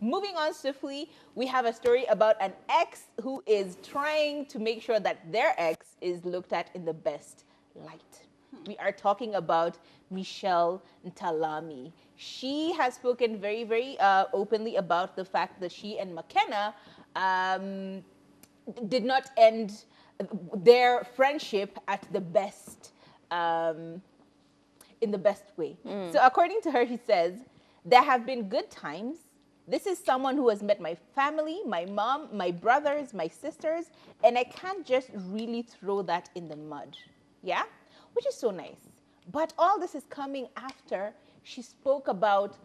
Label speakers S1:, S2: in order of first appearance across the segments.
S1: moving on swiftly, we have a story about an ex who is trying to make sure that their ex is looked at in the best light. We are talking about Michelle Ntalami. She has spoken very, very openly about the fact that she and Makena did not end their friendship at the best, in the best way. So according to her, she says, there have been good times. This is someone who has met my family, my mom, my brothers, my sisters, and I can't just really throw that in the mud. Yeah? Which is so nice. But all this is coming after she spoke about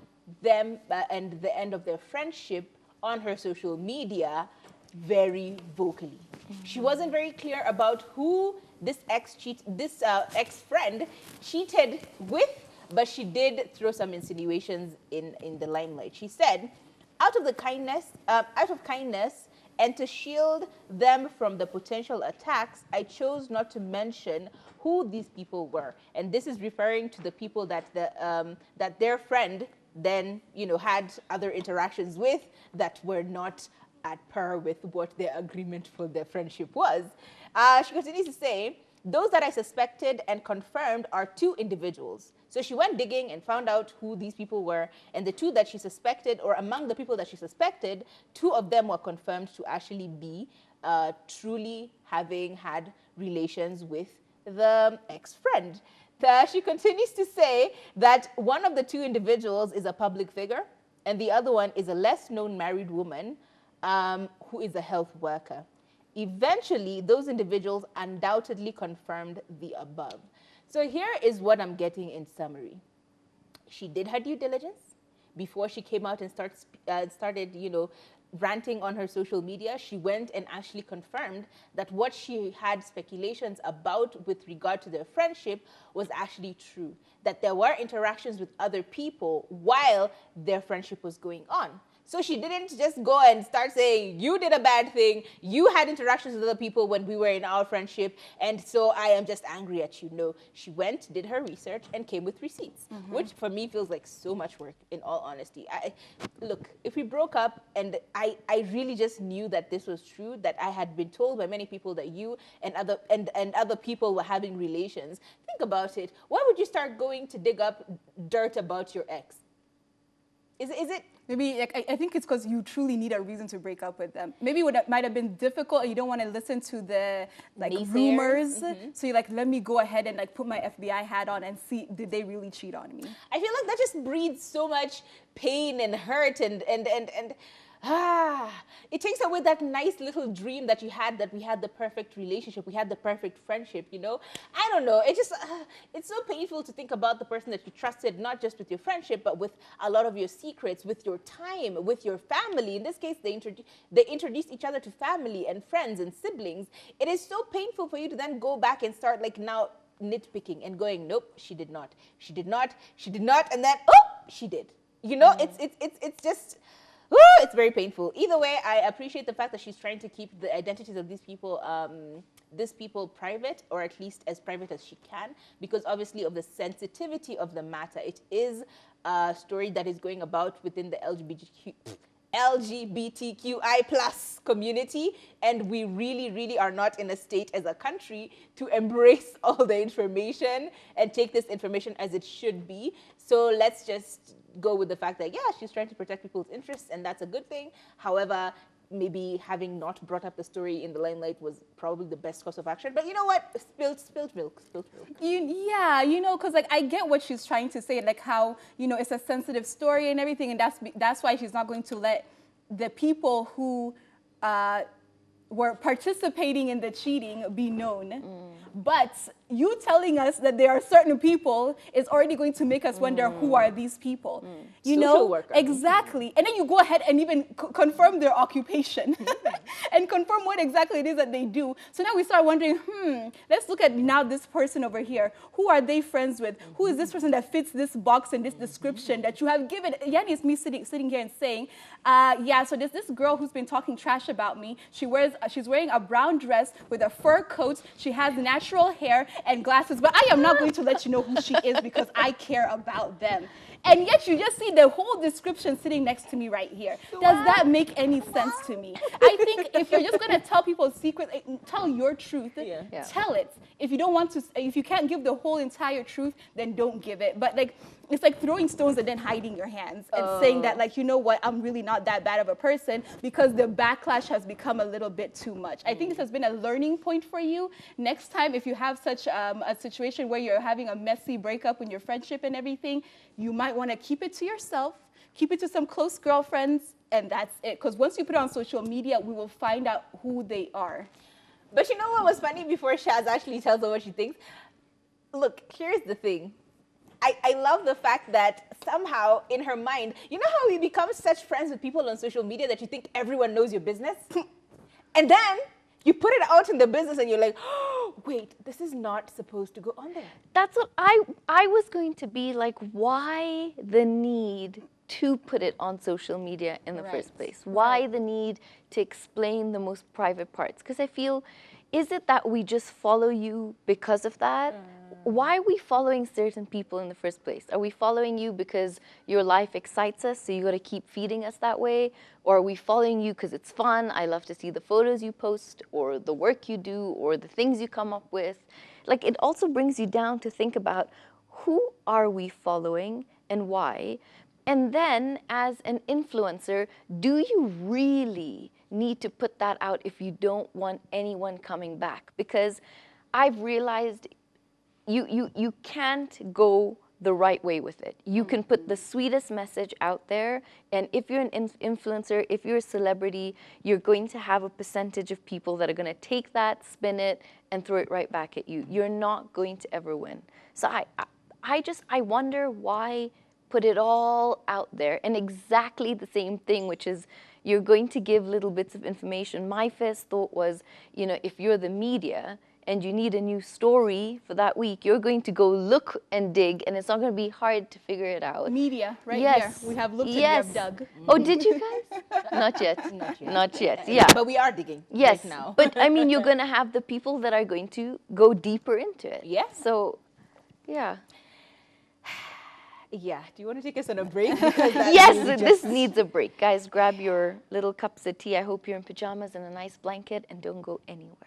S1: them and the end of their friendship on her social media very vocally. She wasn't very clear about who this ex-friend cheated with, but she did throw some insinuations in the limelight. She said, out of kindness, and to shield them from the potential attacks, I chose not to mention who these people were. And this is referring to the people that that their friend then, had other interactions with that were not at par with what their agreement for their friendship was. She continues to say, those that I suspected and confirmed are two individuals. So she went digging and found out who these people were, and the two that she suspected, or among the people that she suspected, two of them were confirmed to actually be truly having had relations with the ex-friend. She continues to say that one of the two individuals is a public figure, and the other one is a less-known married woman who is a health worker. Eventually, those individuals undoubtedly confirmed the above. So here is what I'm getting in summary. She did her due diligence before she came out and started, ranting on her social media. She went and actually confirmed that what she had speculations about with regard to their friendship was actually true, that there were interactions with other people while their friendship was going on. So she didn't just go and start saying, you did a bad thing, you had interactions with other people when we were in our friendship, and so I am just angry at you. No, she went, did her research, and came with receipts, which for me feels like so much work, in all honesty. Look, if we broke up and I really just knew that this was true, that I had been told by many people that you and other people were having relations, think about it. Why would you start going to dig up dirt about your ex? Is it?
S2: Maybe, I think it's because you truly need a reason to break up with them. Maybe it might have been difficult and you don't want to listen to the rumors. So you're like, let me go ahead and put my FBI hat on and see, did they really cheat on me?
S1: I feel like that just breeds so much pain and hurt and it takes away that nice little dream that you had, that we had the perfect relationship, we had the perfect friendship, I don't know. It just, it's so painful to think about the person that you trusted, not just with your friendship, but with a lot of your secrets, with your time, with your family. In this case, they introduced each other to family and friends and siblings. It is so painful for you to then go back and start now nitpicking and going, nope, she did not, and then, oh, she did. It's just... it's very painful. Either way, I appreciate the fact that she's trying to keep the identities of these people private, or at least as private as she can, because obviously of the sensitivity of the matter. It is a story that is going about within the LGBTQI plus community, and we really, really are not in a state as a country to embrace all the information and take this information as it should be. So let's just go with the fact that, yeah, she's trying to protect people's interests, and that's a good thing. However, maybe having not brought up the story in the limelight was probably the best course of action. But you know what? Spilled milk.
S2: Yeah, because I get what she's trying to say, how, it's a sensitive story and everything, and that's why she's not going to let the people who were participating in the cheating be known. But you telling us that there are certain people is already going to make us wonder, who are these people?
S1: Social worker.
S2: Exactly. And then you go ahead and even confirm their occupation and confirm what exactly it is that they do. So now we start wondering, let's look at now this person over here. Who are they friends with? Who is this person that fits this box and this description that you have given? Yani is me sitting here and saying, yeah, so there's this girl who's been talking trash about me. She's wearing a brown dress with a fur coat. She has natural hair and glasses, but I am not going to let you know who she is because I care about them. And yet you just see the whole description sitting next to me right here. Does that make any sense to me? I think if you're just going to tell people secrets, tell your truth, tell it. If you don't want to, if you can't give the whole entire truth, then don't give it. But like, it's like throwing stones and then hiding your hands and saying that, like, you know what, I'm really not that bad of a person, because the backlash has become a little bit too much. I think this has been a learning point for you. Next time, if you have such a situation where you're having a messy breakup in your friendship and everything, you might want to keep it to yourself, keep it to some close girlfriends, and that's it. Because once you put it on social media, we will find out who they are.
S1: But you know what was funny before Shaz actually tells her what she thinks? Look, here's the thing. I love the fact that somehow in her mind, you know how we become such friends with people on social media that you think everyone knows your business? And then you put it out in the business and you're like, oh, wait, this is not supposed to go on there.
S3: That's what I was going to be like, why the need to put it on social media in the first place? Why the need to explain the most private parts? Because I feel, is it that we just follow you because of that? Why are we following certain people in the first place? Are we following you because your life excites us, so you got to keep feeding us that way? Or are we following you because it's fun? I love to see the photos you post, or the work you do, or the things you come up with. Like, it also brings you down to think about, who are we following and why? And then, as an influencer, do you really need to put that out if you don't want anyone coming back? Because I've realized you can't go the right way with it. You can put the sweetest message out there, and if you're an influencer, if you're a celebrity, you're going to have a percentage of people that are going to take that, spin it, and throw it right back at you. You're not going to ever win. So I wonder why put it all out there, and exactly the same thing, which is you're going to give little bits of information. My first thought was, you know, if you're the media and you need a new story for that week, you're going to go look and dig, and it's not going to be hard to figure it out.
S2: Media, right here. We have looked and we have dug.
S3: Oh, did you guys? Not yet. Not yet. Yeah.
S1: But we are digging
S3: right
S1: now.
S3: But I mean, you're going to have the people that are going to go deeper into it.
S1: Yes.
S3: So, yeah.
S1: Yeah. Do you want to take us on a break?
S3: Yes, this needs a break. Guys, grab your little cups of tea. I hope you're in pajamas and a nice blanket, and don't go anywhere.